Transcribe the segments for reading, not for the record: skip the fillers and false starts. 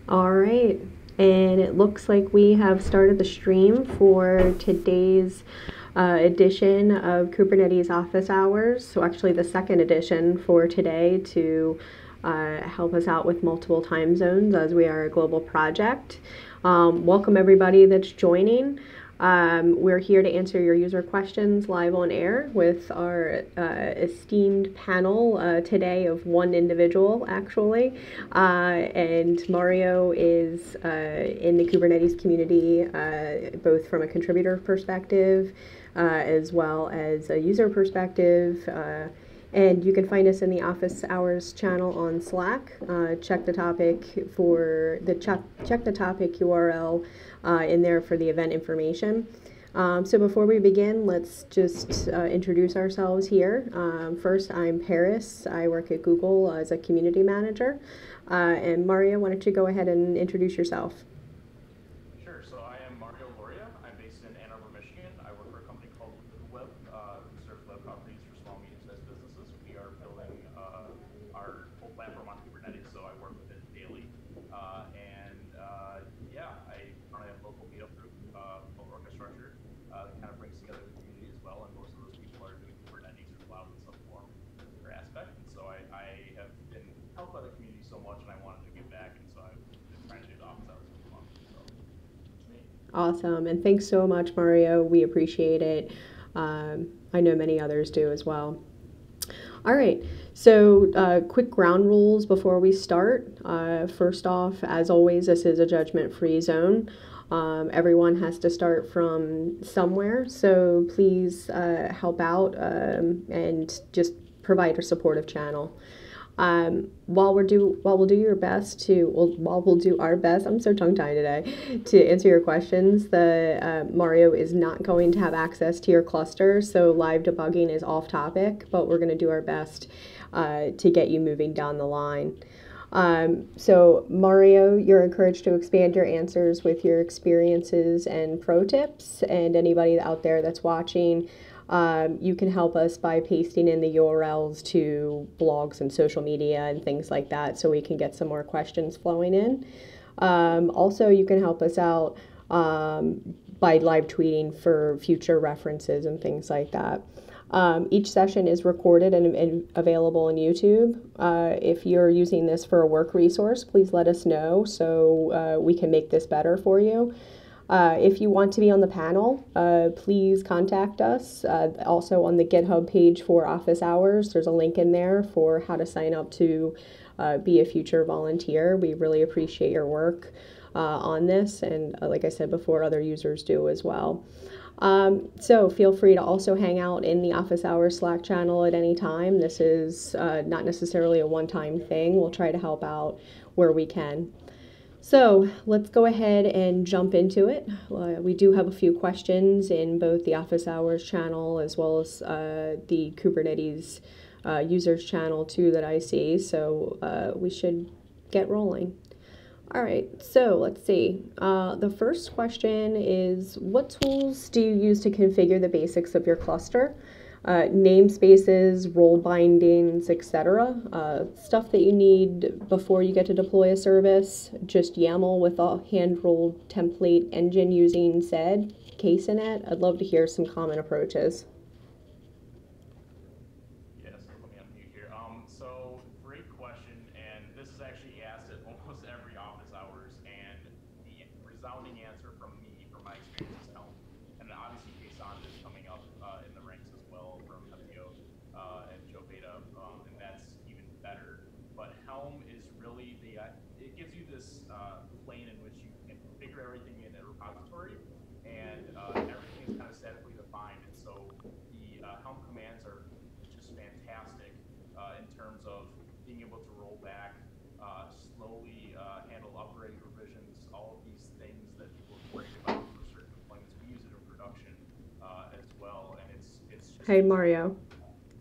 All right, and it looks like we have started the stream for today's edition of Kubernetes Office Hours. So actually the second edition for today to help us out with multiple time zones as we are a global project. Welcome everybody that's joining. We're here to answer your user questions live on air with our esteemed panel today of one individual, actually. And Mario is in the Kubernetes community, both from a contributor perspective as well as a user perspective. And you can find us in the Office Hours channel on Slack. Check the topic for the check the topic URL in there for the event information. So before we begin, let's just introduce ourselves here. First, I'm Paris. I work at Google as a community manager. And Mario, why don't you go ahead and introduce yourself? Sure. So I am Mario Loria. I'm based in Ann Arbor, Michigan. I work for a company called Web, who serves web properties for small, medium-sized businesses. We are building our whole platform on Kubernetes, so I work with it daily. Yeah, I run a local meetup group called Orchestructure that kind of brings together the community as well, and most of those people are doing Kubernetes or cloud in some form or aspect. And so I have been helped by the community so much, and I wanted to give back, and so I've been trying to do the office hours every month. So it's me. Awesome, and thanks so much, Mario. We appreciate it. I know many others do as well. All right, so quick ground rules before we start. First off, as always, this is a judgment-free zone. Everyone has to start from somewhere, so please help out and just provide a supportive channel. While we'll do our best, I'm so tongue-tied today, to answer your questions. Mario is not going to have access to your cluster, so live debugging is off topic, but we're going to do our best to get you moving down the line. So Mario, you're encouraged to expand your answers with your experiences and pro tips, and anybody out there that's watching, you can help us by pasting in the URLs to blogs and social media and things like that so we can get some more questions flowing in. Also, you can help us out by live tweeting for future references and things like that. Each session is recorded and available on YouTube. If you're using this for a work resource, please let us know so we can make this better for you. If you want to be on the panel, please contact us. Also on the GitHub page for Office Hours, there's a link in there for how to sign up to be a future volunteer. We really appreciate your work on this, and like I said before, other users do as well. So feel free to also hang out in the Office Hours Slack channel at any time. This is not necessarily a one-time thing. We'll try to help out where we can. So let's go ahead and jump into it. We do have a few questions in both the Office Hours channel as well as the Kubernetes users channel too that I see. So we should get rolling. All right, so let's see. The first question is, what tools do you use to configure the basics of your cluster? Namespaces, role bindings, etc. Stuff that you need before you get to deploy a service. Just YAML with a hand-rolled template engine using sed, case in it. I'd love to hear some common approaches. Yes, let me unmute here. So great question, and this is actually asked at almost every office hours, and the resounding answer from me, from my experience, is Helm. And obviously, Kason is coming up in the ranks as well from FBO and Joe Beta, and that's even better. But Helm is really it gives you this plane in which you can configure everything in a repository, and everything is kind of statically defined. And so the Helm commands are just fantastic in terms of being able to roll back, slowly handle upgrade revisions, all of these things that people are worried about for certain deployments. We use it in production as well, and it's just. Hey Mario,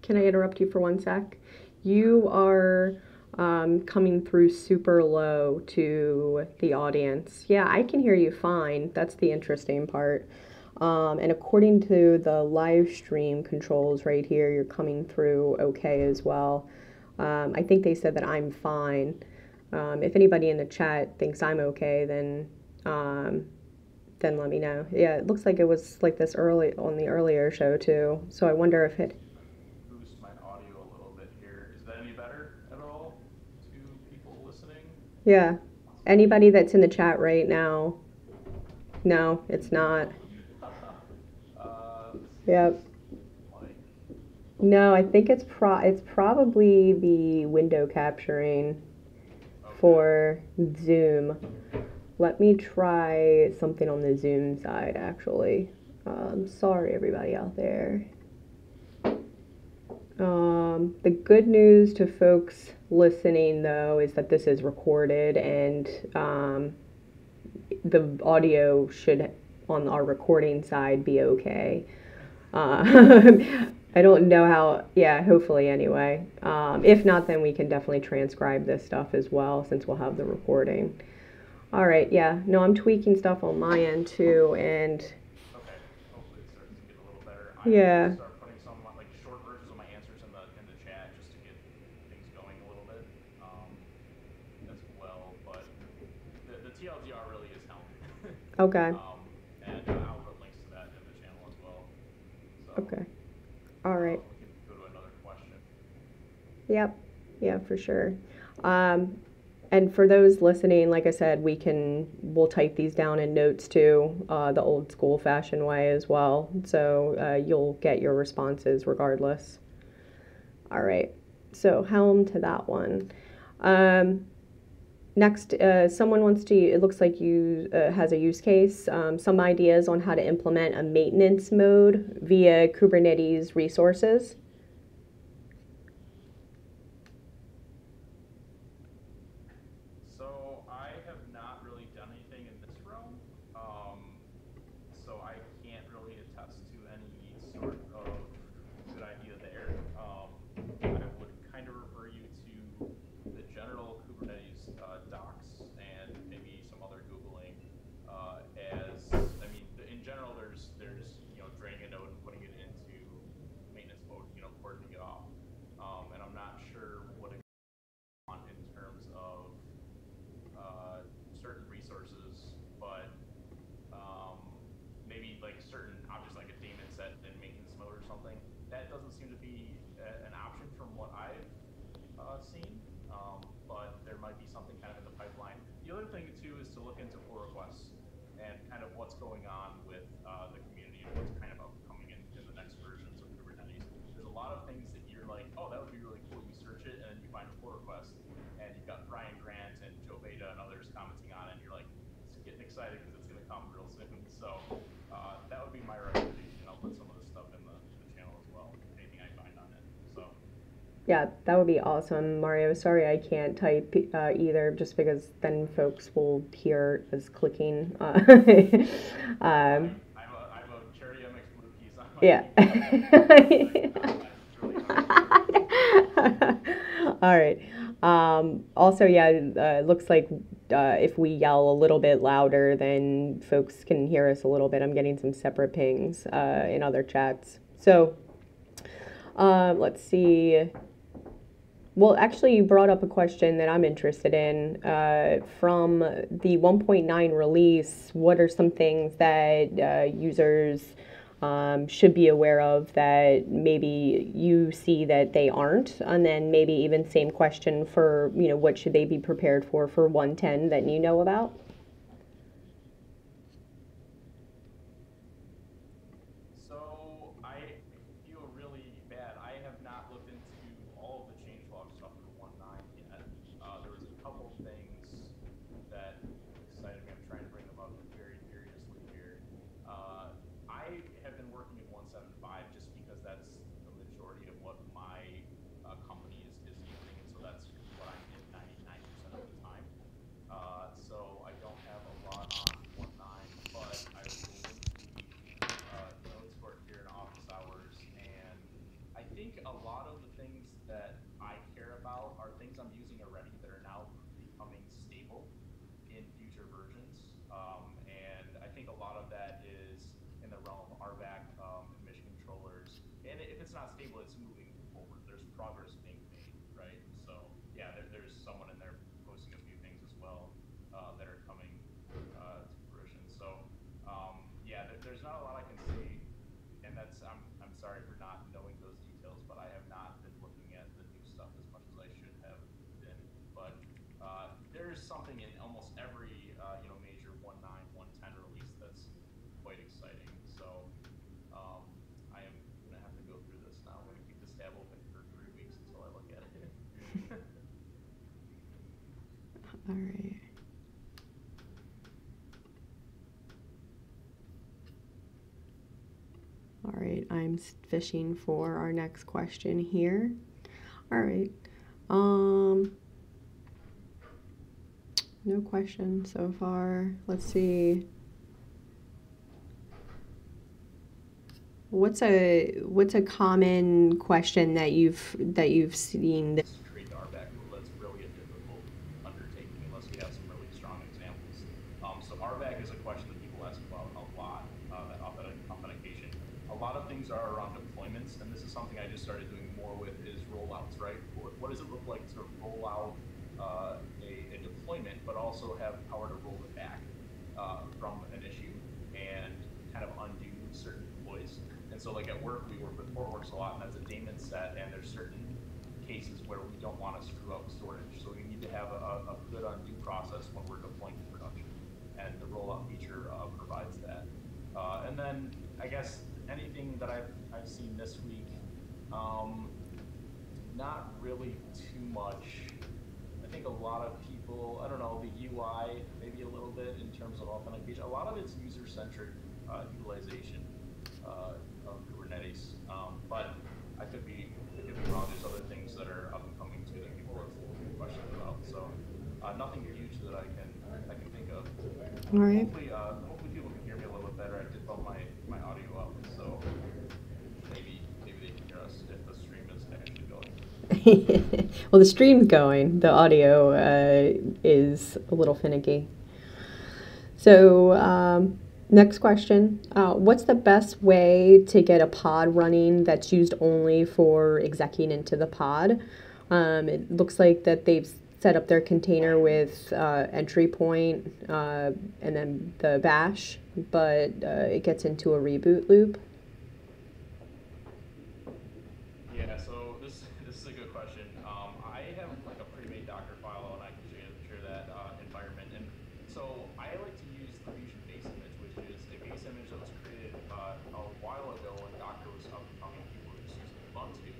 can I interrupt you for one sec? You are coming through super low to the audience. Yeah, I can hear you fine. That's the interesting part. And according to the live stream controls right here, you're coming through okay as well. I think they said that I'm fine. If anybody in the chat thinks I'm okay, then let me know. Yeah, it looks like it was like this early on the earlier show too. So I wonder if it. Boost my audio a little bit here. Is that any better at all to people listening? Yeah. Anybody that's in the chat right now? No, it's not. Yep. Like, No, I think it's probably the window capturing for Zoom. Let me try something on the Zoom side, actually. Sorry, everybody out there. The good news to folks listening, though, is that this is recorded and the audio should, on our recording side, be okay. I don't know how, yeah, hopefully anyway. If not, then we can definitely transcribe this stuff as well since we'll have the recording. All right, yeah. No, I'm tweaking stuff on my end too, and okay, hopefully it starts to get a little better. yeah. I'm start putting some like short versions of my answers in the chat just to get things going a little bit as well. But the TLDR really is Helm. Okay. And I'll put links to that in the channel as well. So, Okay. All right. We can go to another question. Yep. Yeah, for sure. And for those listening, like I said, we'll type these down in notes too, the old school fashioned way as well. So you'll get your responses regardless. All right. So Helm to that one. Next, someone wants to, it looks like you has a use case, some ideas on how to implement a maintenance mode via Kubernetes resources. So I have not really done anything in this realm, so I can't really attest to any sort of good idea there. I would kind of refer you to the general Kubernetes docs and maybe some other Googling. In general, there's draining a node and putting it into maintenance mode, cordoning it off. And I'm not sure what it on in terms of certain resources, but maybe like certain objects like a daemon set in maintenance mode or something. That doesn't seem to be an option from what I've seen, but there might be something kind of in the pipeline. The other thing too is to look into pull requests and kind of what's going on with the community and what's kind of upcoming in the next versions of Kubernetes. There's a lot of things that you're like, oh, that would be really cool. You search it and then you find a pull request, and you've got Brian Grant and Joe Beta and others commenting on it, and you're like, it's getting excited because it's going to come real soon. So that would be my recommendation. I'll put some of this stuff in the channel as well, anything I find on it. So. Yeah, that would be awesome, Mario. Sorry I can't type either, just because then folks will hear us clicking. I have a Cherry MX Blue keys on my yeah. All right. Also, yeah, it looks like if we yell a little bit louder, then folks can hear us a little bit. I'm getting some separate pings in other chats. So let's see. Well, actually, you brought up a question that I'm interested in. From the 1.9 release, what are some things that users should be aware of that maybe you see that they aren't? And then maybe even same question for, what should they be prepared for 110 that you know about? So I feel really bad. I have not looked into all of the changelog stuff for 1.9 yet. There was a couple things that excited me. I'm trying to bring them up very furiously here. I have been working in 1.7.5 just because that's the majority of what my company is using, and so that's what I'm in 99% of the time. So I All right. All right, I'm fishing for our next question here. All right. No question so far. Let's see. What's a common question that you've seen? Create the RBAC rule. That's really a difficult undertaking unless you have some really strong examples. So RBAC is a question that people ask about a lot, that authentication. A lot of things are around deployments, and this is something I just started doing more with is rollouts, right? What does it look like to roll out a deployment, but also have power to roll it back from an issue and kind of undo certain deploys? And so like at work, we work with Portworx a lot, and that's a daemon set, and there's certain cases where we don't want to screw up storage. So we need to have a good undo process when we're deploying to production. And the rollout feature provides that. And then I guess anything that I've seen this week, not really too much. I think a lot of people, I don't know, the UI, maybe a little bit in terms of authentication. A lot of it's user-centric utilization of Kubernetes. But I could be wrong. There's other things that are up and coming too that people are questions about. So nothing huge that I can think of. All right. Hopefully people can hear me a little bit better. I did bump my audio up, so maybe they can hear us if the stream is actually going. Well, the stream's going. The audio is a little finicky. So next question. What's the best way to get a pod running that's used only for executing into the pod? It looks like that they've set up their container with entry point and then the bash, but it gets into a reboot loop. Yeah, so this is a good question. I have like a pre-made Docker file, and I can share that environment. And so I like to use the Fusion base image, which is a base image that was created a while ago when Docker was up and coming. People were just using Ubuntu,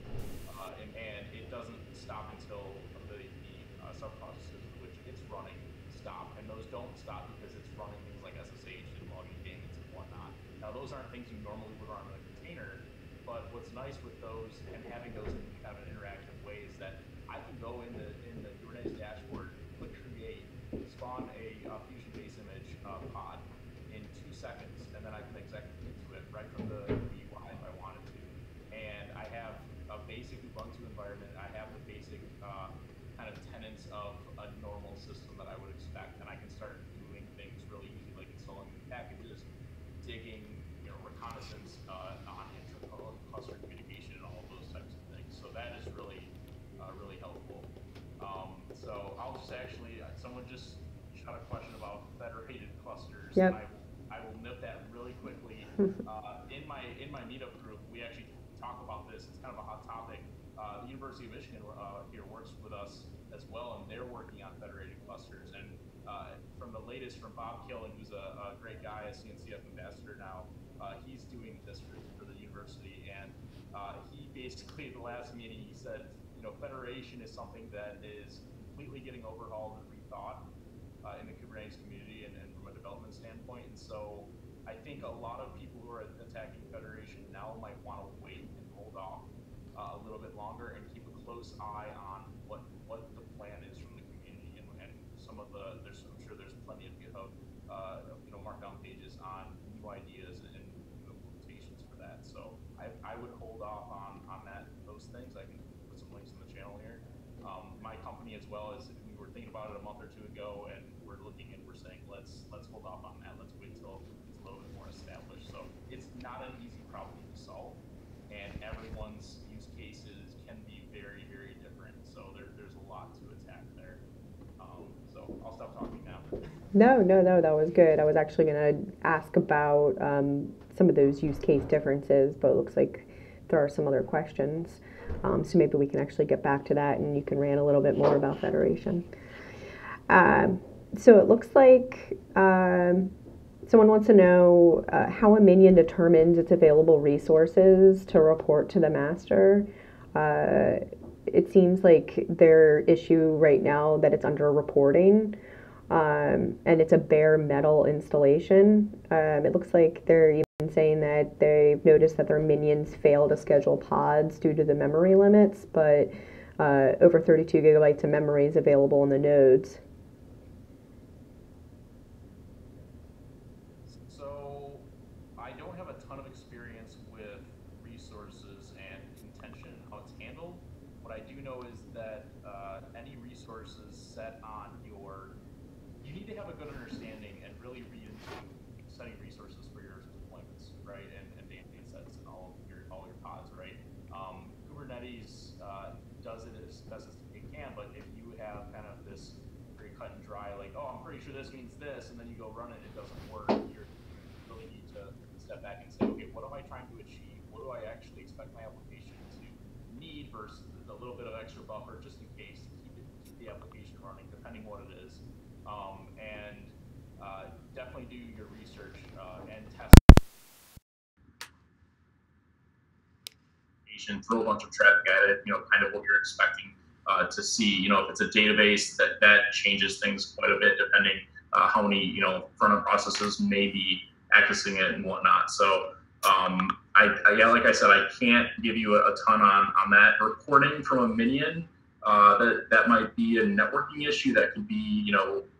and it doesn't stop until the subprocesses in which it's running stop, and those don't stop because it's running things like SSH and logging daemons and whatnot. Now, those aren't things you normally would run in a container. But what's nice with those and having those in kind of an interactive way is that I can go in the Kubernetes dashboard, click create, spawn a Fusion base image pod in 2 seconds, and then I can execute into it right from the UI if I wanted to. And I have a basic Ubuntu environment. I have the basic kind of tenets of a normal system that I would expect, and I can start doing things really easy, like installing packages, digging, reconnaissance on cluster communication and all of those types of things. So that is really helpful. So I'll just actually, someone just shot a question about federated clusters. Yep. And I will nip that really quickly. In my meetup group, we actually talk about this. It's kind of a hot topic. The University of Michigan here works with us as well, and they're working on federated clusters. And from the latest from Bob Killen, who's a great guy, a CNCF ambassador now, he's doing this for the university, and he basically, at the last meeting, he said, federation is something that is completely getting overhauled and rethought in the Kubernetes community and from a development standpoint. And so I think a lot of people who are attacking federation now might want to wait and hold off a little bit longer and keep a close eye on what the plan is from the community and some of I'm sure there's plenty of GitHub markdown pages on new ideas and implementations for that. So I would hold off on those things. I can put some links in the channel here. My company as well, as we were thinking about it a month or two ago, and we're looking and we're saying let's hold off on that. Let's wait till it's a little bit more established. So it's not an easy problem to solve, and everyone's use cases can be very, very different. So there's a lot to attack there. So I'll stop talking now. No, that was good. I was actually going to ask about some of those use case differences, but it looks like there are some other questions. So maybe we can actually get back to that, and you can rant a little bit more about federation. So it looks like someone wants to know how a minion determines its available resources to report to the master. it seems like their issue right now that it's under reporting, and it's a bare metal installation. It looks like they're even saying that they've noticed that their minions fail to schedule pods due to the memory limits, but over 32 gigabytes of memory is available in the nodes. So I don't have a ton of experience with resources and contention and how it's handled. What I do know is that any resources set on you need to have a good understanding and really read into setting resources for your deployments, right? And data sets and all your pods, right? Kubernetes does it as best as it can, but if you have kind of this very cut and dry, like, oh, I'm pretty sure this means this, and then you go run it, it doesn't work, you really need to step back and say, okay, what am I trying to achieve? What do I actually expect my application to need versus a little bit of extra buffer just in case to keep the application running, depending what it is. And definitely do your research and test. Throw a bunch of traffic at it, kind of what you're expecting to see. If it's a database, that changes things quite a bit depending how many front end processes may be accessing it and whatnot. So yeah, like I said, I can't give you a ton on that. Reporting from a minion, that might be a networking issue. That could be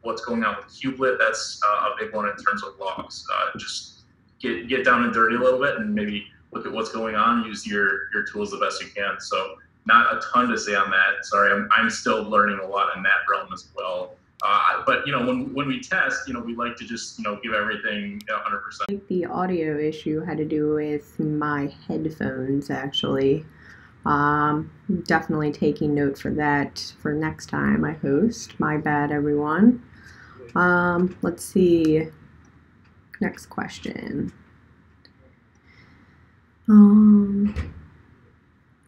what's going on with kubelet. That's a big one in terms of logs. Just get down and dirty a little bit and maybe look at what's going on, use your tools the best you can. So not a ton to say on that. Sorry, I'm still learning a lot in that realm as well. But when we test, we like to just give everything 100%. I think the audio issue had to do with my headphones, actually. Definitely taking note for that for next time I host. My bad, everyone. Let's see. Next question.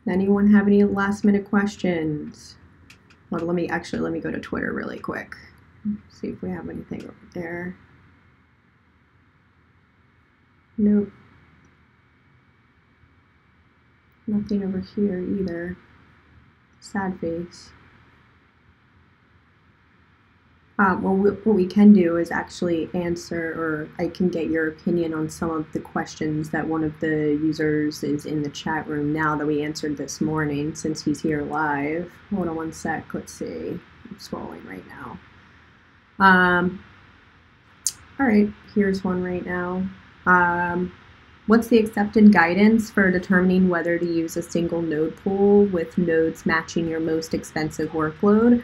Anyone have any last minute questions? Well, let me go to Twitter really quick. See if we have anything over there. Nope. Nothing over here either. Sad face. Well, what we can do is actually answer, or I can get your opinion on some of the questions that one of the users is in the chat room now that we answered this morning, since he's here live. Hold on one sec. Let's see. I'm scrolling right now. All right, here's one right now. What's the accepted guidance for determining whether to use a single node pool with nodes matching your most expensive workload,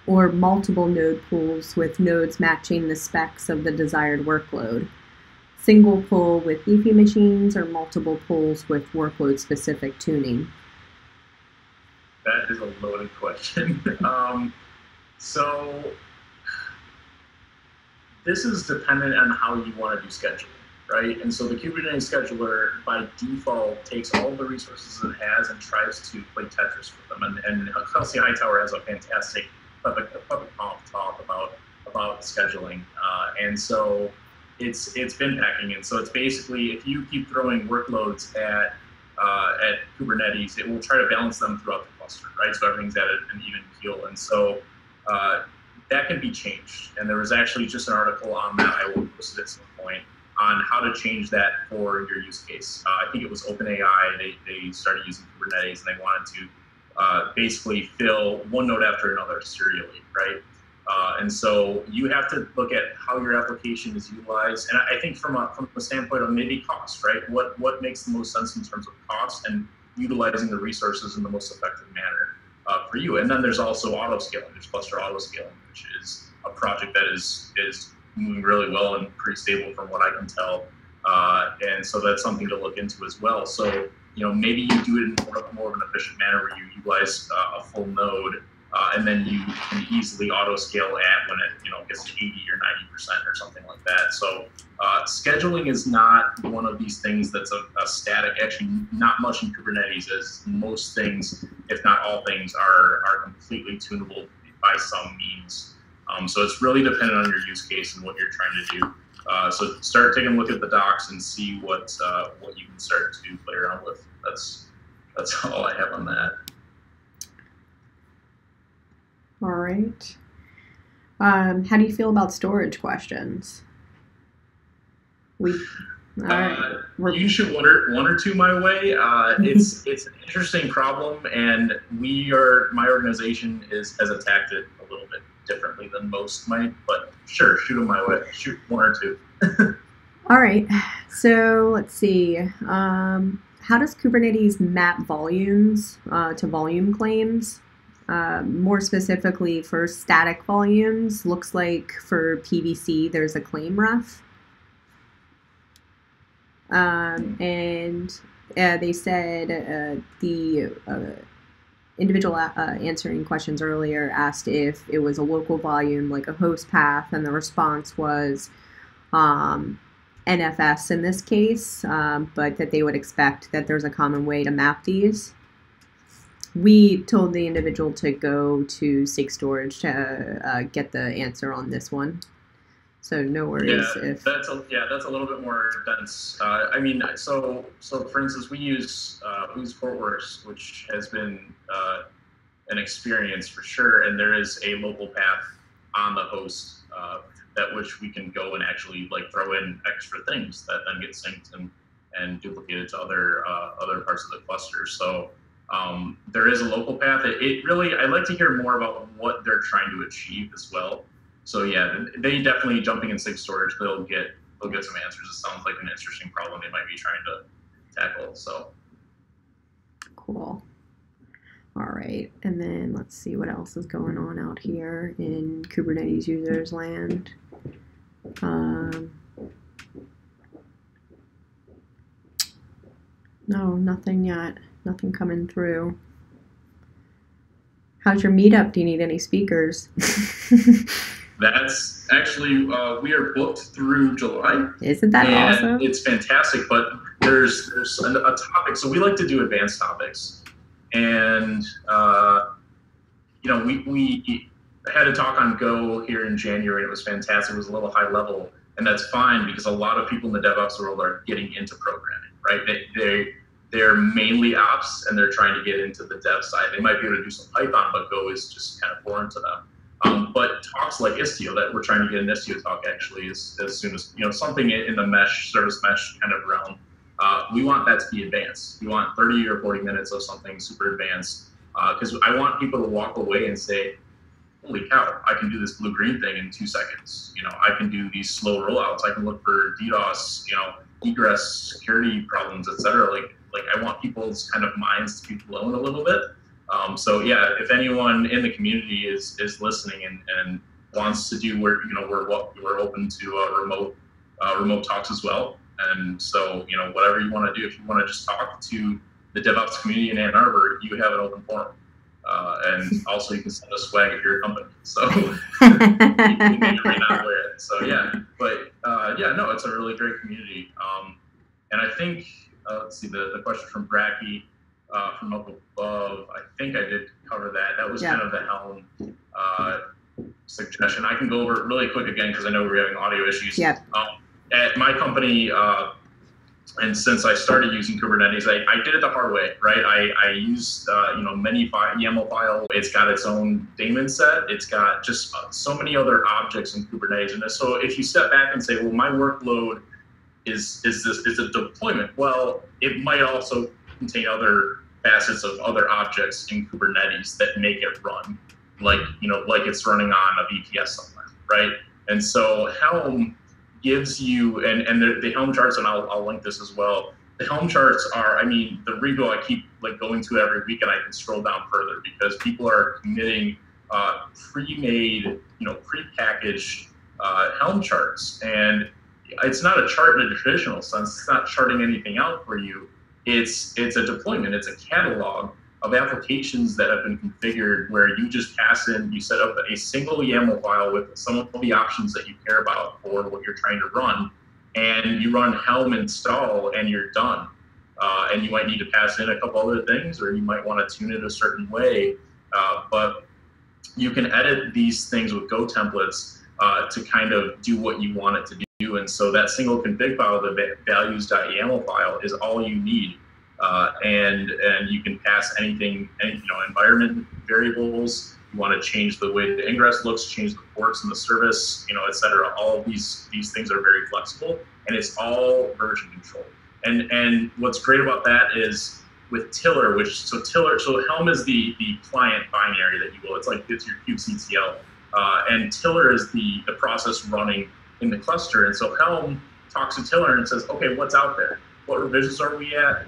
or multiple node pools with nodes matching the specs of the desired workload? Single pool with beefy machines, or multiple pools with workload-specific tuning? That is a loaded question. So this is dependent on how you want to do scheduling, right? And so the Kubernetes scheduler, by default, takes all the resources it has and tries to play Tetris with them. And Kelsey Hightower has a fantastic public talk about scheduling, and so it's bin packing. And so it's basically, if you keep throwing workloads at Kubernetes, it will try to balance them throughout the cluster, right? So everything's at an even keel. And so that can be changed. And there was actually just an article on that I will post it at some point on how to change that for your use case. I think it was OpenAI. They started using Kubernetes and they wanted to basically fill one node after another serially, right? And so you have to look at how your application is utilized. And I think from a standpoint of maybe cost, right? What makes the most sense in terms of cost and utilizing the resources in the most effective manner for you. And then there's also auto scaling. There's cluster auto scaling, which is a project that is moving really well and pretty stable from what I can tell. And so that's something to look into as well. So maybe you do it in more of an efficient manner where you utilize a full node, and then you can easily auto scale at when it gets to 80 or 90% or something like that. So scheduling is not one of these things that's a static. Actually, not much in Kubernetes, as most things, if not all things, are completely tunable by some means. So it's really dependent on your use case and what you're trying to do. So start taking a look at the docs and see what you can start to play around with. That's all I have on that. All right. How do you feel about storage questions? We, all right. You can shoot one or two my way. It's an interesting problem, and my organization has attacked it a little bit differently than most might. But sure, shoot them my way. Shoot one or two. All right. So let's see. How does Kubernetes map volumes to volume claims? More specifically for static volumes, looks like for PVC there's a claim ref. And they said the individual answering questions earlier asked if it was a local volume like a host path, and the response was NFS in this case, but that they would expect that there's a common way to map these. We told the individual to go to SIG storage to get the answer on this one. So no worries. Yeah, that's a little bit more dense. I mean, so for instance, we use Portworx, which has been an experience for sure, and there is a local path on the host that which we can go and actually like throw in extra things that then get synced and duplicated to other parts of the cluster. So there is a local path. It really, I'd like to hear more about what they're trying to achieve as well. So yeah, they definitely jumping in SIG storage, they'll get some answers. It sounds like an interesting problem they might be trying to tackle. So cool. All right, and then let's see what else is going on out here in Kubernetes users land. No, nothing yet. Nothing coming through. How's your meetup? Do you need any speakers? That's actually, we are booked through July. Isn't that awesome? It's fantastic, but there's a topic. So we like to do advanced topics. And, we had a talk on Go here in January. It was fantastic. It was a little high level. And that's fine because a lot of people in the DevOps world are getting into programming, right? They're mainly ops and they're trying to get into the dev side. They might be able to do some Python, but Go is just kind of foreign to them. But talks like Istio, that we're trying to get an Istio talk actually as soon as, something in the mesh, service mesh kind of realm. We want that to be advanced. We want 30 or 40 minutes of something super advanced because I want people to walk away and say, holy cow, I can do this blue-green thing in 2 seconds. I can do these slow rollouts. I can look for DDoS, egress, security problems, et cetera. Like I want people's kind of minds to be blown a little bit. So yeah, if anyone in the community is listening and wants to do, we're open to remote talks as well. And so whatever you want to do, if you want to just talk to the DevOps community in Ann Arbor, you have an open forum. And also you can send us swag if you're a company. So you may or may not wear it. So yeah, but no, it's a really great community. And I think let's see the question from Bracky. From up above, I think I did cover that. That was kind of the Helm suggestion. I can go over it really quick again because I know we're having audio issues. Yeah. At my company, and since I started using Kubernetes, I did it the hard way, right? I used many YAML file. It's got its own daemon set. It's got just so many other objects in Kubernetes. And so if you step back and say, well, my workload is a deployment. Well, it might also contain other facets of other objects in Kubernetes that make it run like it's running on a VPS somewhere, right? And so Helm gives you, and the Helm charts, and I'll link this as well. The Helm charts are, the repo I keep going to every week, and I can scroll down further because people are committing pre-made, pre-packaged Helm charts. And it's not a chart in a traditional sense. It's not charting anything out for you. It's a deployment. It's a catalog of applications that have been configured where you just pass in, you set up a single YAML file with some of the options that you care about for what you're trying to run, and you run Helm install and you're done. And you might need to pass in a couple other things, or you might want to tune it a certain way. But you can edit these things with Go templates to kind of do what you want it to do. And so that single config file, the values.yaml file, is all you need. And you can pass anything, environment variables, you want to change the way the ingress looks, change the ports and the service, et cetera. All of these things are very flexible, and it's all version control. And what's great about that is with Tiller, so Helm is the client binary that you will. It's your kubectl, and Tiller is the process running in the cluster. And so Helm talks to Tiller and says, okay, what's out there? What revisions are we at?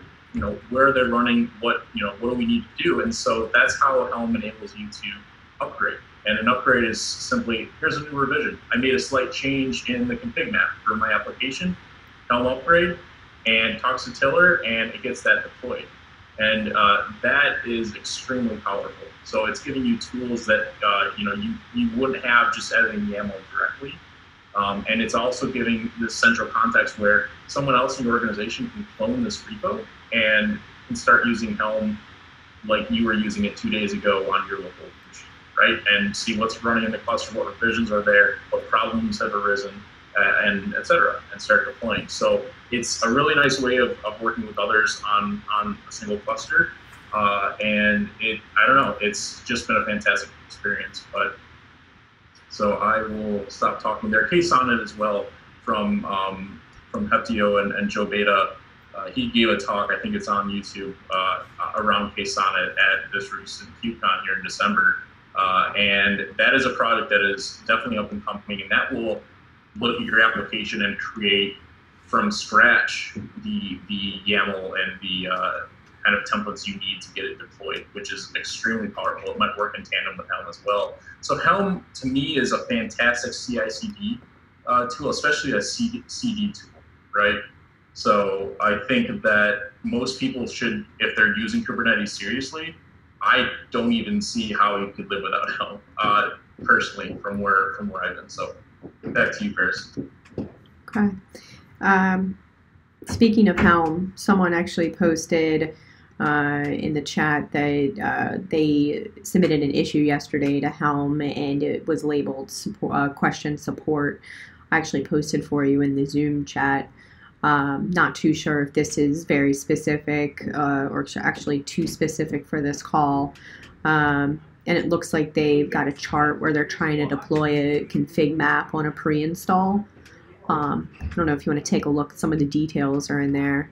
Where are they running? What do we need to do? And so that's how Helm enables you to upgrade. And an upgrade is simply, here's a new revision. I made a slight change in the config map for my application. Helm upgrade, and talks to Tiller, and it gets that deployed. And that is extremely powerful. So it's giving you tools that you wouldn't have just editing YAML directly. And it's also giving this central context where someone else in your organization can clone this repo and can start using Helm like you were using it 2 days ago on your local machine, right? And see what's running in the cluster, what revisions are there, what problems have arisen, and et cetera, and start deploying. So it's a really nice way of working with others on a single cluster. And I don't know, it's just been a fantastic experience. But so I will stop talking there. Case on it as well from Heptio and Joe Beta. He gave a talk, I think it's on YouTube, around Case on it at this recent KubeCon here in December. And that is a product that is definitely up and coming, and that will look at your application and create from scratch the YAML and the kind of templates you need to get it deployed, which is extremely powerful. It might work in tandem with Helm as well. So Helm, to me, is a fantastic CI/CD tool, especially a CD tool, right? So I think that most people should, if they're using Kubernetes seriously, I don't even see how you could live without Helm, personally, from where I've been. So back to you, Paris. Okay. Speaking of Helm, someone actually posted in the chat that they submitted an issue yesterday to Helm, and it was labeled question support. I actually posted for you in the Zoom chat. Not too sure if this is very specific or actually too specific for this call. And it looks like they've got a chart where they're trying to deploy a config map on a pre-install. I don't know if you want to take a look. Some of the details are in there.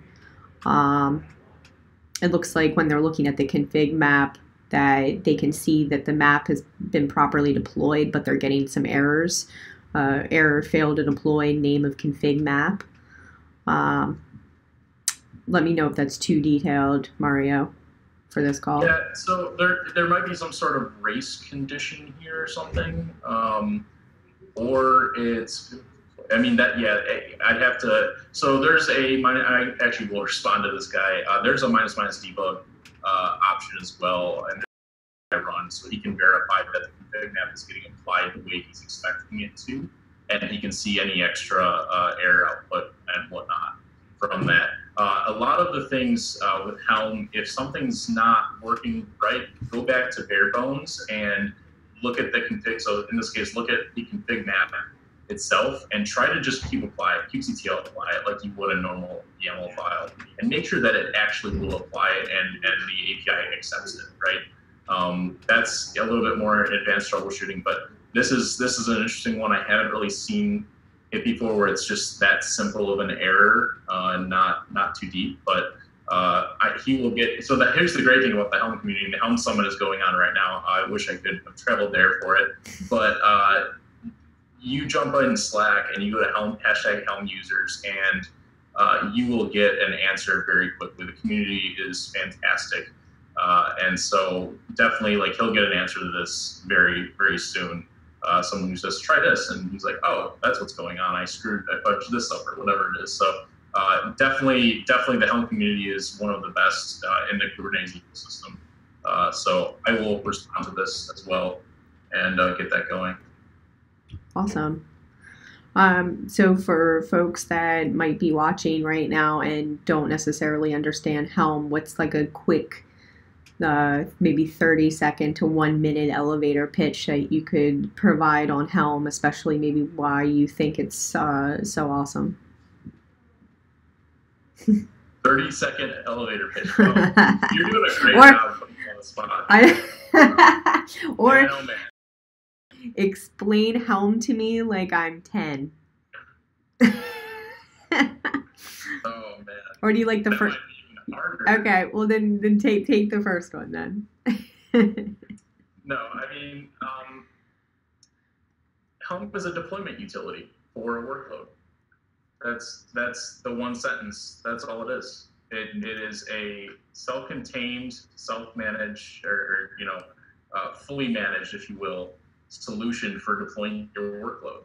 It looks like when they're looking at the config map that they can see that the map has been properly deployed, but they're getting some errors. Error failed to deploy name of config map. Let me know if that's too detailed, Mario, for this call. Yeah, so there might be some sort of race condition here or something, or it's, I mean, that, yeah, I'd have to, so there's I actually will respond to this guy. There's a ---- debug option as well, and I run, so he can verify that the config map is getting applied the way he's expecting it to, and he can see any extra error output and whatnot from that. A lot of the things with Helm, if something's not working right, go back to bare bones and look at the config. So in this case, look at the config map itself and try to just kubectl apply it like you would a normal YAML file, and make sure that it actually will apply it and the API accepts it, right? That's a little bit more advanced troubleshooting, but this is an interesting one. I haven't really seen it before where it's just that simple of an error, not too deep, but he will get, so here's the great thing about the Helm community. The Helm Summit is going on right now. I wish I could have traveled there for it, but you jump in Slack and you go to Helm, #Helm users, and you will get an answer very quickly. The community is fantastic. And so definitely, like, he'll get an answer to this very, very soon. Someone who says, try this, and he's like, oh, that's what's going on. I fudged this up, or whatever it is. So definitely the Helm community is one of the best in the Kubernetes ecosystem. So I will respond to this as well and get that going. Awesome. So for folks that might be watching right now and don't necessarily understand Helm, what's like a quick maybe 30-second to 1-minute elevator pitch that you could provide on Helm, especially maybe why you think it's so awesome? 30-second elevator pitch. Well, you're doing a great job putting me on the spot. Or Man, oh man. explain Helm to me like I'm 10. Oh man. Or do you like the That first? might be even harder. Okay, well then take the first one then. No, I mean, Helm is a deployment utility for a workload. That's the one sentence. That's all it is. It is a self-contained, self-managed, or fully managed, if you will, solution for deploying your workload.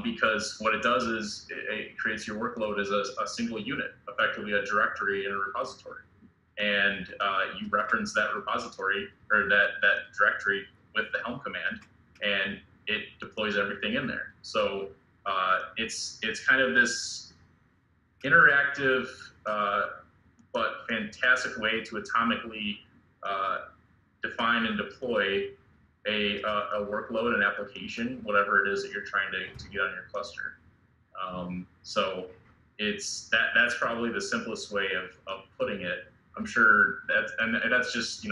Because what it does is it creates your workload as a single unit, effectively a directory and a repository. And you reference that repository or that directory with the Helm command, and it deploys everything in there. So it's kind of this interactive but fantastic way to atomically define and deploy a workload, an application, whatever it is that you're trying to get on your cluster. So that's probably the simplest way of putting it. I'm sure that's just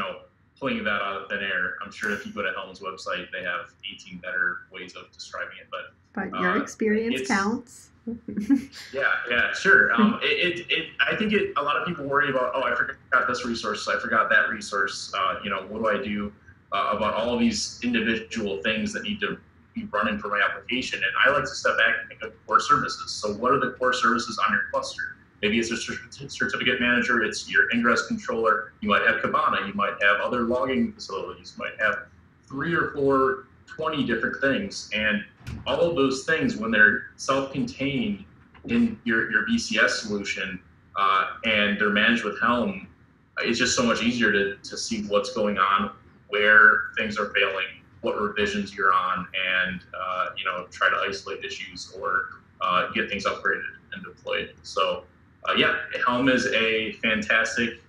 pulling that out of thin air. I'm sure if you go to Helm's website, they have 18 better ways of describing it. But your experience counts. Yeah, sure. I think a lot of people worry about, I forgot this resource, I forgot that resource. What do I do about all of these individual things that need to be running for my application? And I like to step back and think of core services. So what are the core services on your cluster? Maybe it's a certificate manager, it's your ingress controller, you might have Kibana, you might have other logging facilities, you might have 3 or 4, 20 different things. And all of those things, when they're self-contained in your VCS solution and they're managed with Helm, it's just so much easier to see what's going on, where things are failing, what revisions you're on, and try to isolate issues or get things upgraded and deployed. So Helm is a fantastic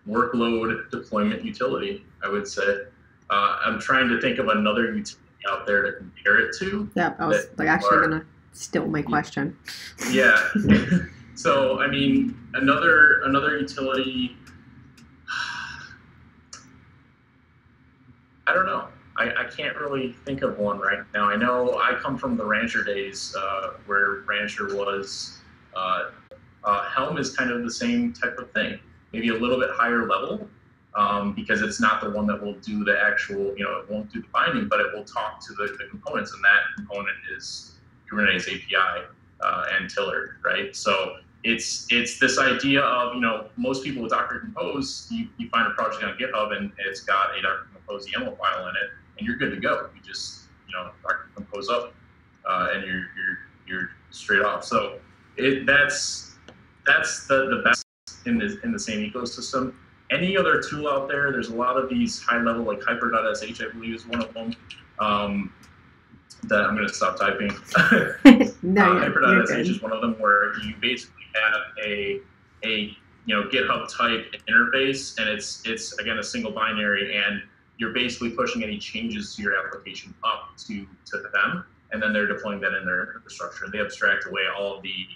workload deployment utility, I would say. I'm trying to think of another utility out there to compare it to. Yeah, I was actually going to steal my question. Yeah. So, I mean, another utility, I don't know. I can't really think of one right now. I know I come from the Rancher days where Rancher was, Helm is kind of the same type of thing, maybe a little bit higher level because it's not the one that will do the actual, it won't do the binding, but it will talk to the components, and that component is Kubernetes API and Tiller, right? So it's this idea of, most people with Docker Compose, you find a project on GitHub and it's got a Docker Compose YAML file in it, and you're good to go. You just, Docker Compose up and you're straight off. So that's the best in the same ecosystem. Any other tool out there, there's a lot of these high level, like hyper.sh, I believe is one of them. That I'm going to stop typing. No, hyper.sh is one of them where you basically have a GitHub type interface, and it's again a single binary, and you're basically pushing any changes to your application up to them, and then they're deploying that in their infrastructure. They abstract away all of the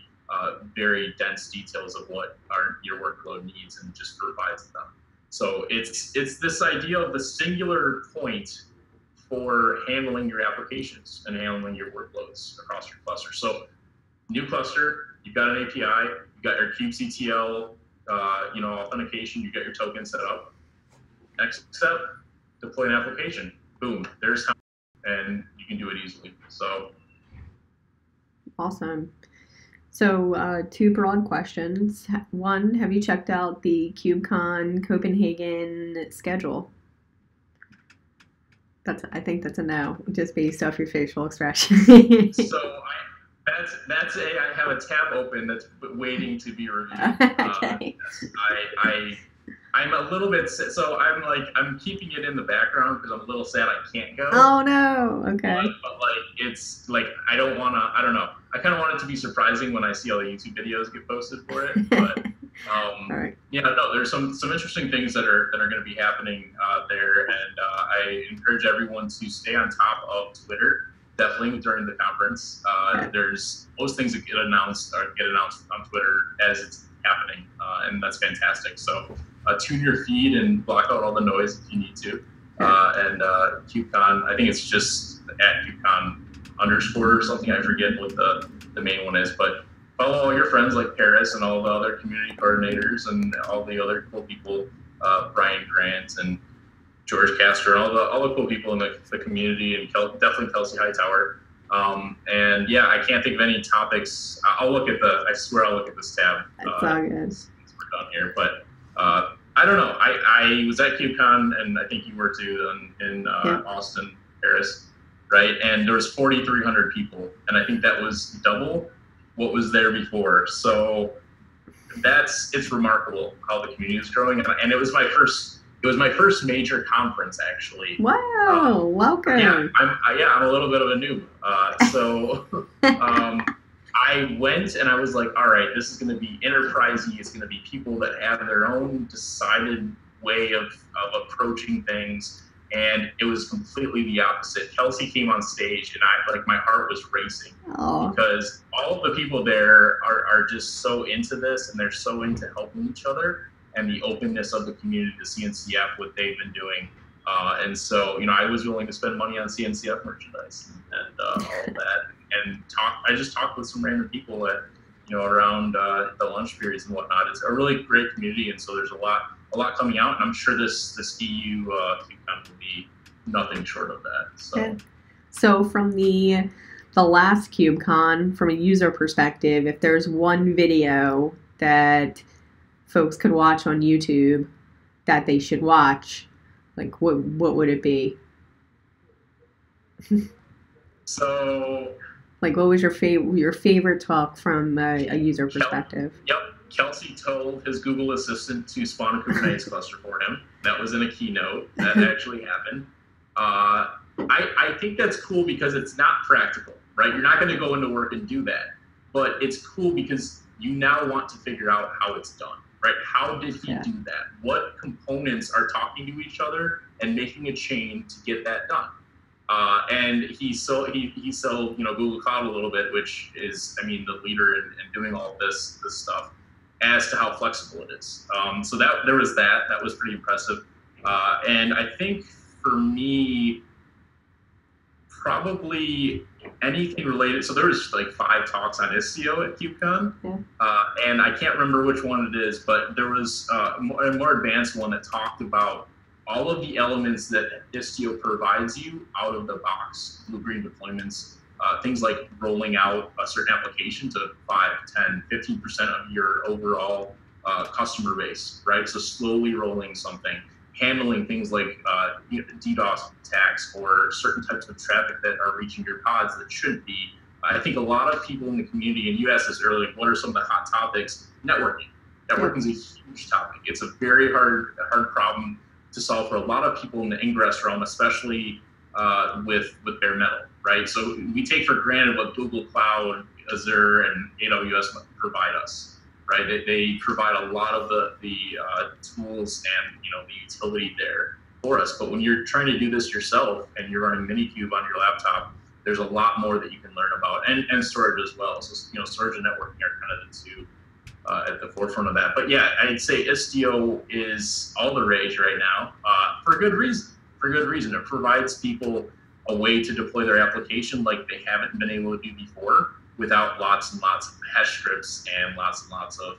very dense details of what your workload needs and just provides them. So it's this idea of the singular point for handling your applications and handling your workloads across your cluster. So new cluster, you've got an API, you've got your kubectl, authentication, you've got your token set up. Next step, deploy an application. Boom, there's how, and you can do it easily. So awesome. So 2 broad questions. 1, have you checked out the KubeCon Copenhagen schedule? I think that's a no, just based off your facial expression. So I have a tab open that's waiting to be reviewed. Okay. I'm a little bit, so I'm keeping it in the background because I'm a little sad I can't go. Oh no, okay. But it's I don't know. I kind of want it to be surprising when I see all the YouTube videos get posted for it. But all right. There's some interesting things that are going to be happening there, and I encourage everyone to stay on top of Twitter. Definitely during the conference. There's most things that get announced on Twitter as it's happening, and that's fantastic. So tune your feed and block out all the noise if you need to. And KubeCon, I think it's just at KubeCon underscore or something. I forget what the main one is, but follow all your friends like Paris and all the other community coordinators and all the other cool people, Brian Grant and George Castor, and all the cool people in the community, and definitely Kelsey Hightower. And yeah, I can't think of any topics. I swear I'll look at this tab. That's all good. Since we're done here, but I don't know. I was at KubeCon, and I think you were too, in Austin, Paris, right? And there was 4,300 people, and I think that was double what was there before. So it's remarkable how the community is growing, and it was my first major conference, actually. Wow! Welcome. Yeah, I'm a little bit of a noob. I went and I was like, all right, this is going to be enterprisey. It's going to be people that have their own decided way of approaching things. And it was completely the opposite. Kelsey came on stage, and my heart was racing. Aww. Because all of the people there are just so into this, and they're so into helping each other, and the openness of the community to CNCF, what they've been doing. And so, I was willing to spend money on CNCF merchandise and all of that. And I just talked with some random people at, around the lunch periods and whatnot. It's a really great community, and so there's a lot coming out, and I'm sure this EU KubeCon will be nothing short of that. So, okay. So from the last KubeCon, from a user perspective, if there's one video that folks could watch on YouTube that they should watch, like what would it be? So, like, what was your favorite talk from a user perspective? Yep, Kelsey told his Google Assistant to spawn a Kubernetes cluster for him. That was in a keynote. That actually happened. I think that's cool because it's not practical, right? You're not going to go into work and do that, but it's cool because you now want to figure out how it's done, right? How did he do that? What components are talking to each other and making a chain to get that done? And he sold Google Cloud a little bit, which is, the leader in doing all this stuff, as to how flexible it is. So there was that was pretty impressive. And I think for me, probably anything related. So there was like 5 talks on Istio at KubeCon, and I can't remember which one it is, but there was a more advanced one that talked about all of the elements that Istio provides you out of the box, blue-green deployments, things like rolling out a certain application to 5, 10, 15% of your overall customer base, right? So slowly rolling something, handling things like DDoS attacks or certain types of traffic that are reaching your pods that shouldn't be. I think a lot of people in the community, and you asked this earlier, what are some of the hot topics? Networking. Networking is a huge topic. It's a very hard problem to solve for a lot of people in the ingress realm, especially with bare metal, right? So we take for granted what Google Cloud, Azure, and AWS provide us, right? They provide a lot of the tools and the utility there for us. But when you're trying to do this yourself and you're running Minikube on your laptop, there's a lot more that you can learn about, and storage as well. So storage and networking are kind of the two at the forefront of that. But yeah, I'd say Istio is all the rage right now for good reason. For good reason, it provides people a way to deploy their application like they haven't been able to do before, without lots and lots of hash scripts and lots of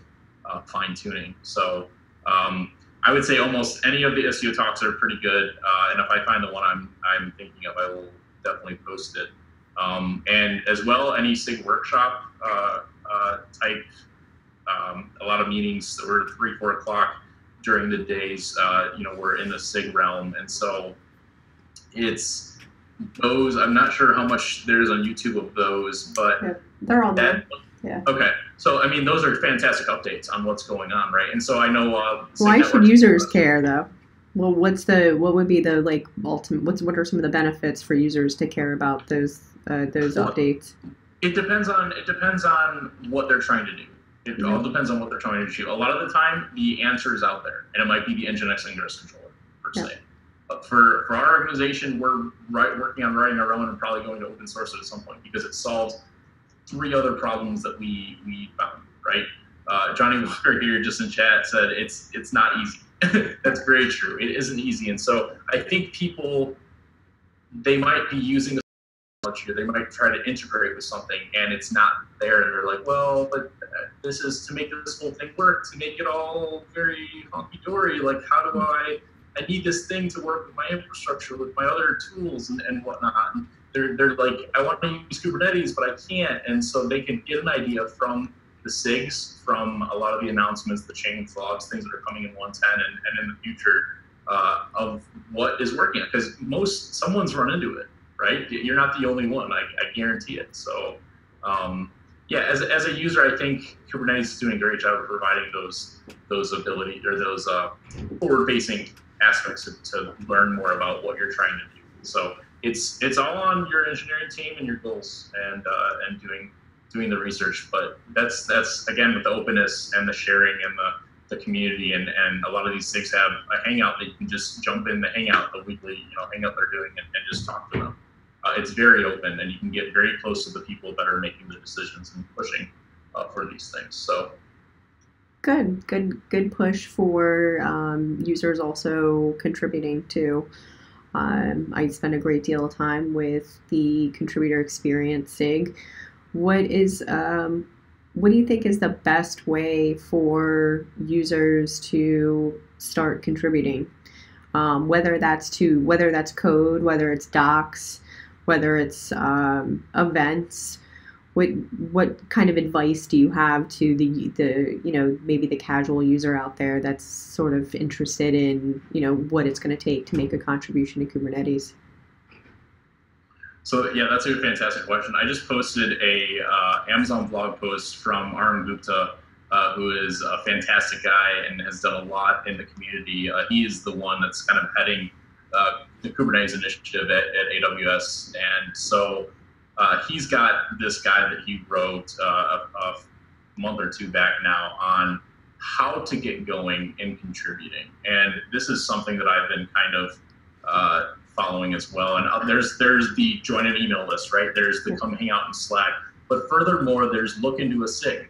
fine tuning. So I would say almost any of the Istio talks are pretty good, and if I find the one I'm thinking of, I will definitely post it. And as well, any SIG workshop type. A lot of meetings that were 3, 4 o'clock during the days, we're in the SIG realm. And so it's those, I'm not sure how much there's on YouTube of those, but they're on there. Yeah. Okay. So, those are fantastic updates on what's going on, right? And so I know. Why should users care though? Well, what would be the ultimate, what are some of the benefits for users to care about those updates? It depends on what they're trying to do. It all depends on what they're trying to achieve. A lot of the time, the answer is out there, and it might be the Nginx ingress controller, per se. But for our organization, we're working on writing our own and probably going to open source it at some point because it solves 3 other problems that we found, right? Johnny Walker here just in chat said it's not easy, That's very true. It isn't easy. And so I think people, they might be using they might try to integrate with something and it's not there, and they're like, well, but this is to make this whole thing work, to make it all very hunky-dory, like how do I need this thing to work with my infrastructure, with my other tools and whatnot. And they're like, I want to use Kubernetes but I can't. And so they can get an idea from the SIGs, from a lot of the announcements, the change logs, things that are coming in 110 and in the future, of what is working, because someone's run into it, right? You're not the only one. I guarantee it. So, yeah, as a user, I think Kubernetes is doing a great job of providing those ability, or those forward-facing aspects to learn more about what you're trying to do. So it's all on your engineering team and your goals, and doing the research. But that's again with the openness and the sharing and the community, and a lot of these SIGs have a hangout that you can just jump in the hangout, the weekly hangout they're doing, and just talk to them. It's very open, and you can get very close to the people that are making the decisions and pushing for these things. So good push for users also contributing to. I spend a great deal of time with the contributor experience SIG. What do you think is the best way for users to start contributing? Whether that's code, whether it's docs, whether it's events. What kind of advice do you have to the maybe the casual user out there that's sort of interested in what it's going to take to make a contribution to Kubernetes? So yeah, that's a fantastic question. I just posted a Amazon blog post from Arun Gupta, who is a fantastic guy and has done a lot in the community. He is the one that's kind of heading the Kubernetes initiative at AWS, and so he's got this guide that he wrote a month or two back now on how to get going in contributing. And this is something that I've been kind of following as well. And there's the join an email list, right? There's the come hang out in Slack. But furthermore, there's look into a SIG.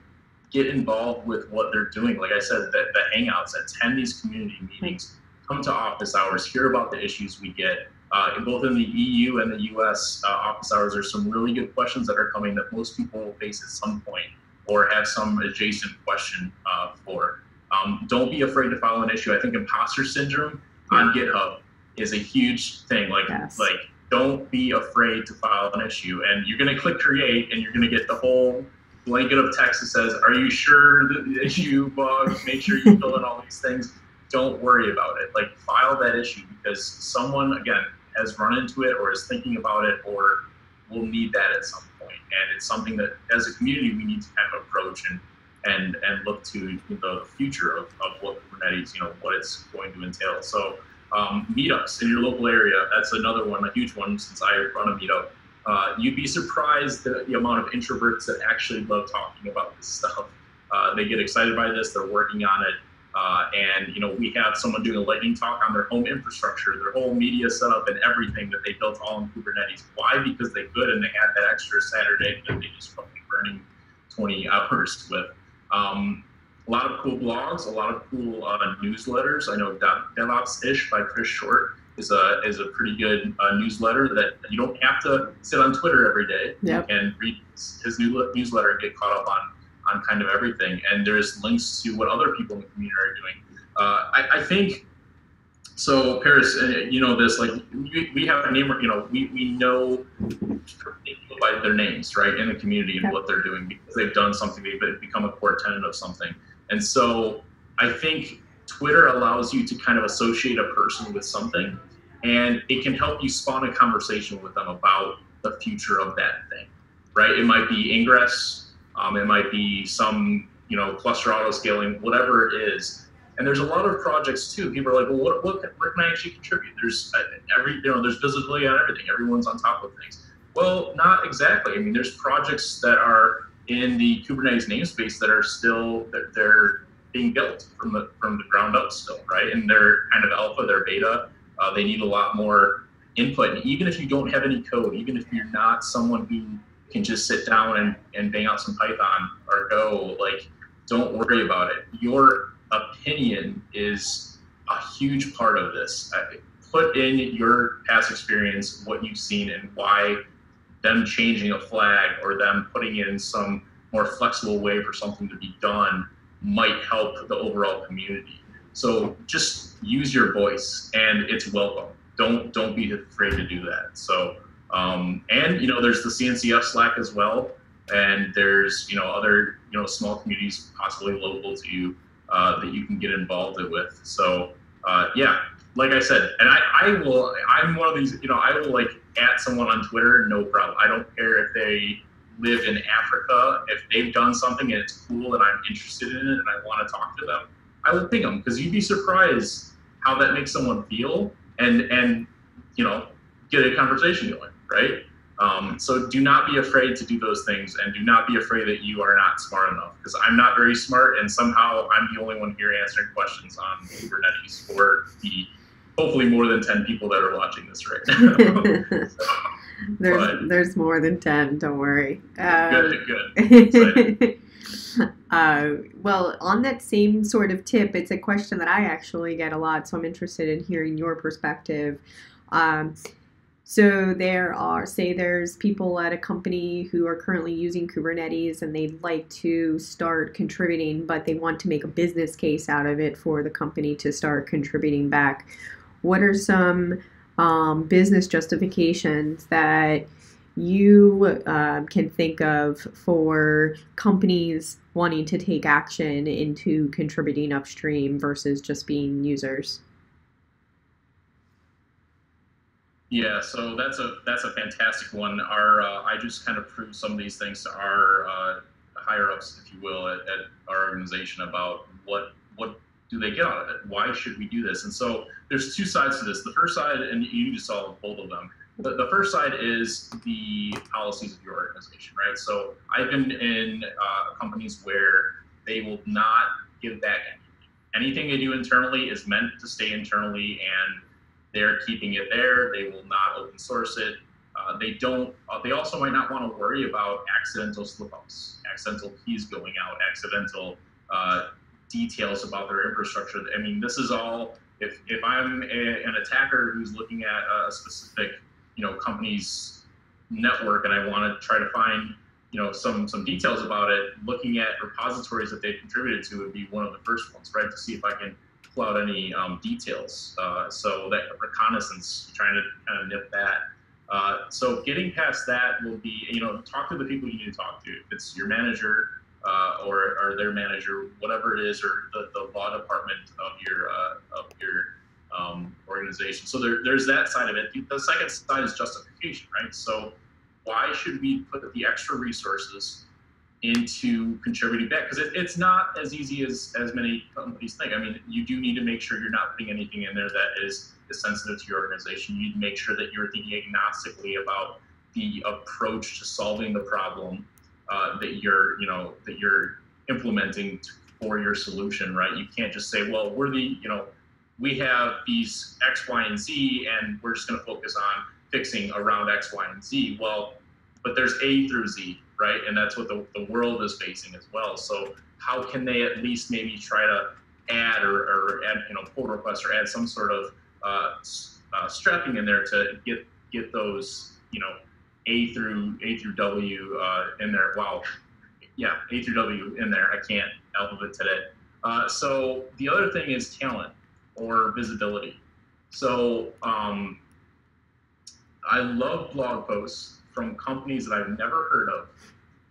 Get involved with what they're doing. Like I said, the hangouts, attend these community meetings, come to office hours, hear about the issues we get. Both in the EU and the US office hours, there's some really good questions that are coming that most people will face at some point or have some adjacent question for. Don't be afraid to file an issue. I think imposter syndrome on GitHub is a huge thing. Like don't be afraid to file an issue. And you're going to click create, and you're going to get the whole blanket of text that says, are you sure the issue bug? Make sure you fill in all these things. Don't worry about it. Like, file that issue, because someone, again, has run into it or is thinking about it or will need that at some point. And it's something that as a community we need to kind of approach and look to the future of what Kubernetes, what it's going to entail. So meetups in your local area, that's another one, a huge one, since I run a meetup. You'd be surprised the amount of introverts that actually love talking about this stuff. They get excited by this, they're working on it. And we have someone doing a lightning talk on their home infrastructure, their whole media setup and everything that they built all in Kubernetes. Why? Because they could, and they had that extra Saturday that they just fucking burning 20 hours with. A lot of cool blogs, a lot of cool newsletters. I know DevOps-ish by Chris Short is a pretty good newsletter that you don't have to sit on Twitter every day. Yep. And read his newsletter and get caught up on kind of everything. And there's links to what other people in the community are doing. I think, so Paris, this, like we have a name, we know people by their names, right, in the community and what they're doing because they've done something, they've become a core tenet of something. And so I think Twitter allows you to kind of associate a person with something, and it can help you spawn a conversation with them about the future of that thing, right? It might be Ingress, it might be some, cluster auto scaling, whatever it is. And there's a lot of projects too. People are like, well, where can I actually contribute? There's there's visibility on everything. Everyone's on top of things. Well, not exactly. I mean, there's projects that are in the Kubernetes namespace that are still, they're being built from the ground up still, right? And they're kind of alpha, they're beta. They need a lot more input. And even if you don't have any code, even if you're not someone who can just sit down and bang out some Python or Go, like, don't worry about it. Your opinion is a huge part of this. Put in your past experience, what you've seen, and why them changing a flag or them putting in some more flexible way for something to be done might help the overall community. So just use your voice, and it's welcome. Don't be afraid to do that. So and there's the CNCF Slack as well, and there's other small communities possibly local to you that you can get involved with. So yeah, like I said, and I'm one of these, I will like at someone on Twitter, no problem. I don't care if they live in Africa. If they've done something and it's cool and I'm interested in it and I want to talk to them, I will ping them, because you'd be surprised how that makes someone feel, and get a conversation going, right? So do not be afraid to do those things, and do not be afraid that you are not smart enough, because I'm not very smart, and somehow I'm the only one here answering questions on Kubernetes for the hopefully more than 10 people that are watching this right now. There's more than 10, don't worry. Good. Well, on that same sort of tip, it's a question that I actually get a lot, so I'm interested in hearing your perspective. So there's people at a company who are currently using Kubernetes and they'd like to start contributing, but they want to make a business case out of it for the company to start contributing back. What are some business justifications that you can think of for companies wanting to take action into contributing upstream versus just being users? Yeah, so that's a fantastic one. I just kind of proved some of these things to our higher ups, if you will, at our organization about what do they get out of it? Why should we do this? And so there's two sides to this. The first side, and you need to solve both of them. The first side is the policies of your organization, right? So I've been in companies where they will not give back anything. Anything they do internally is meant to stay internally, and they're keeping it there. They will not open source it. They don't. They also might not want to worry about accidental slip-ups, accidental keys going out, accidental details about their infrastructure. I mean, this is all. If I'm an attacker who's looking at a specific company's network, and I want to try to find some details about it, looking at repositories that they've contributed to would be one of the first ones, right? To see if I can pull out any details. So that reconnaissance, trying to kind of nip that. So getting past that will be, talk to the people you need to talk to. If it's your manager or their manager, whatever it is, or the law department of your organization. So there's that side of it. The second side is justification, right? So why should we put the extra resources into contributing back? Because it's not as easy as many companies think. I mean, you do need to make sure you're not putting anything in there that is sensitive to your organization. You need to make sure that you're thinking agnostically about the approach to solving the problem that you're implementing for your solution, right? You can't just say, well, we have these X, Y, and Z, and we're just going to focus on fixing around X, Y, and Z. Well, but there's A through Z, right? And that's what the world is facing as well. So how can they at least maybe try to add or add, pull requests or add some sort of strapping in there to get those, A through W in there. Wow. Yeah, A through W in there. I can't alphabet today. So the other thing is talent or visibility. So I love blog posts from companies that I've never heard of,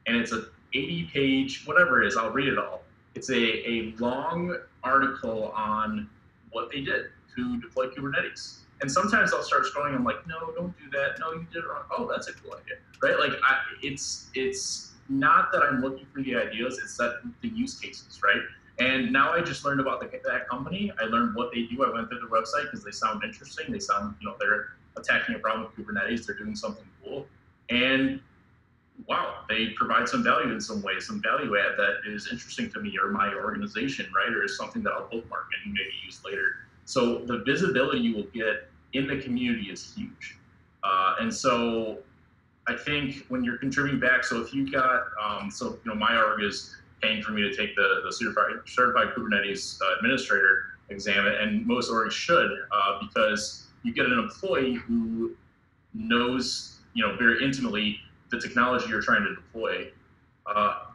and it's a 80-page, whatever it is, I'll read it all. It's a long article on what they did to deploy Kubernetes. And sometimes I'll start scrolling, I'm like, no, don't do that. No, you did it wrong. Oh, that's a cool idea, right? Like, it's not that I'm looking for the ideas, it's that the use cases, right? And now I just learned about that company. I learned what they do. I went through the website because they sound interesting. They sound, they're attacking a problem with Kubernetes. They're doing something cool. And wow, they provide some value in some way, some value add that is interesting to me or my organization, right? Or is something that I'll bookmark and maybe use later. So the visibility you will get in the community is huge. And so I think when you're contributing back, so if you got, my org is paying for me to take the certified Kubernetes administrator exam it, and most orgs should, because you get an employee who knows, very intimately the technology you're trying to deploy,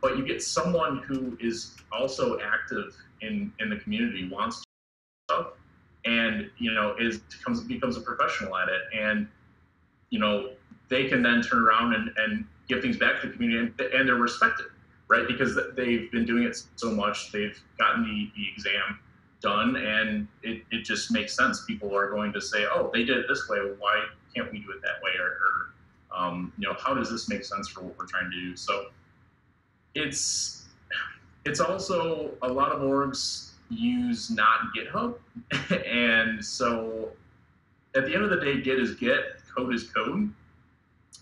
but you get someone who is also active in the community, wants to do stuff, and becomes a professional at it, and they can then turn around and give things back to the community, and they're respected, right? Because they've been doing it so much, they've gotten the exam done, and it just makes sense. People are going to say, oh, they did it this way, why can't we do it that way? Or how does this make sense for what we're trying to do? So it's also, a lot of orgs use not GitHub, and so at the end of the day, Git is Git, code is code.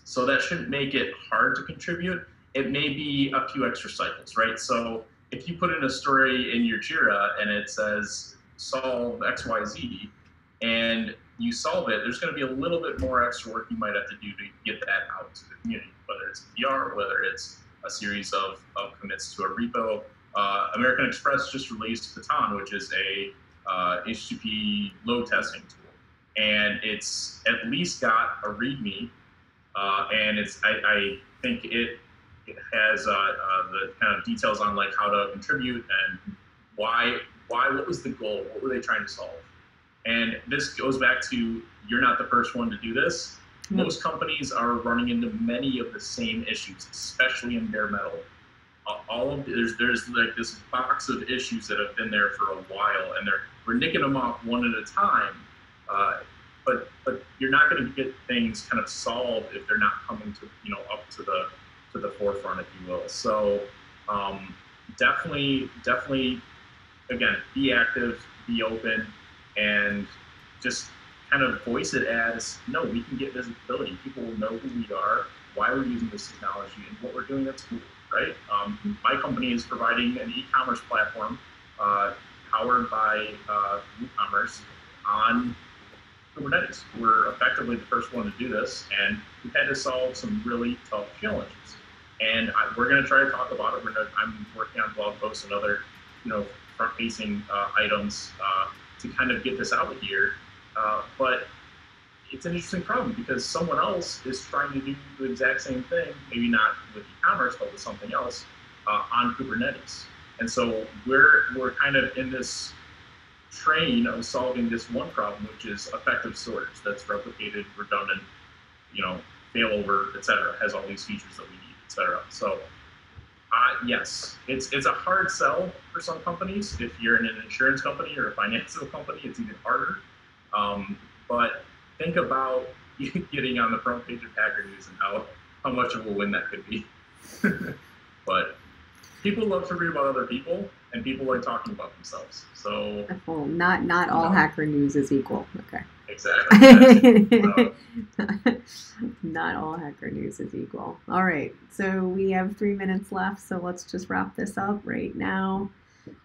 So that shouldn't make it hard to contribute. It may be a few extra cycles, right? So if you put in a story in your Jira and it says solve XYZ, and you solve it, there's going to be a little bit more extra work you might have to do to get that out to the community, whether it's a PR, whether it's a series of commits to a repo. American Express just released Patan, which is a HTTP load testing tool. And it's at least got a README, and I think it has the kind of details on like how to contribute and what was the goal, what were they trying to solve. And this goes back to, you're not the first one to do this. Most companies are running into many of the same issues, especially in bare metal. There's like this box of issues that have been there for a while, and we're nicking them off one at a time. But you're not going to get things kind of solved if they're not coming to up to the forefront, if you will. So definitely, again, be active, be open, and just kind of voice it as, no, we can get visibility. People will know who we are, why we're using this technology, and what we're doing that's cool, right? My company is providing an e-commerce platform powered by WooCommerce on Kubernetes. We're effectively the first one to do this, and we've had to solve some really tough challenges. And we're going to try to talk about it. I'm working on blog posts and other, front-facing items to kind of get this out here. But it's an interesting problem because someone else is trying to do the exact same thing, maybe not with e-commerce, but with something else on Kubernetes. And so we're kind of in this train of solving this one problem, which is effective storage that's replicated, redundant, failover, et cetera, has all these features that we need, et cetera. So yes, it's a hard sell for some companies. If you're in an insurance company or a financial company, it's even harder. But think about getting on the front page of Hacker News and how much of a win that could be. But people love to read about other people, and people like talking about themselves. So not all Hacker News is equal. Okay. Exactly. Not all Hacker News is equal. All right. So we have 3 minutes left. So let's just wrap this up right now.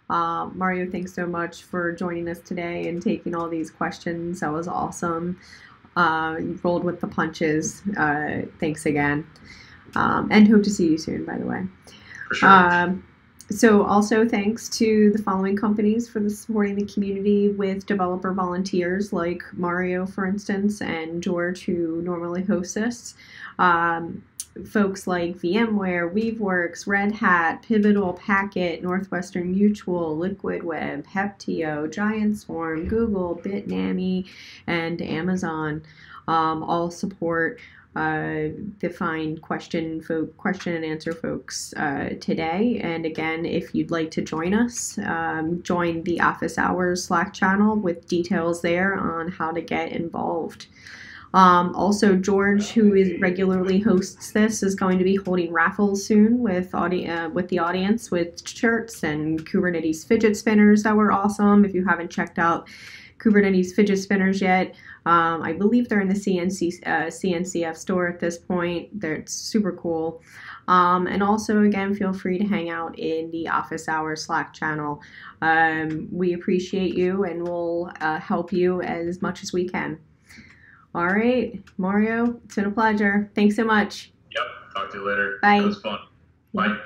Mario, thanks so much for joining us today and taking all these questions. That was awesome. You rolled with the punches. Thanks again. And hope to see you soon, by the way. For sure. So also thanks to the following companies for supporting the community with developer volunteers like Mario, for instance, and George, who normally hosts us. Folks like VMware, Weaveworks, Red Hat, Pivotal, Packet, Northwestern Mutual, Liquid Web, Heptio, Giant Swarm, Google, Bitnami, and Amazon all support the question and answer folks today. And again, if you'd like to join us, join the Office Hours Slack channel with details there on how to get involved. Also, George, who regularly hosts this, is going to be holding raffles soon with the audience with shirts and Kubernetes fidget spinners that were awesome. If you haven't checked out Kubernetes fidget spinners yet, I believe they're in the CNCF store at this point. They're super cool. And also, again, feel free to hang out in the Office Hours Slack channel. We appreciate you, and we'll help you as much as we can. All right, Mario, it's been a pleasure. Thanks so much. Yep. Talk to you later. Bye. That was fun. Bye.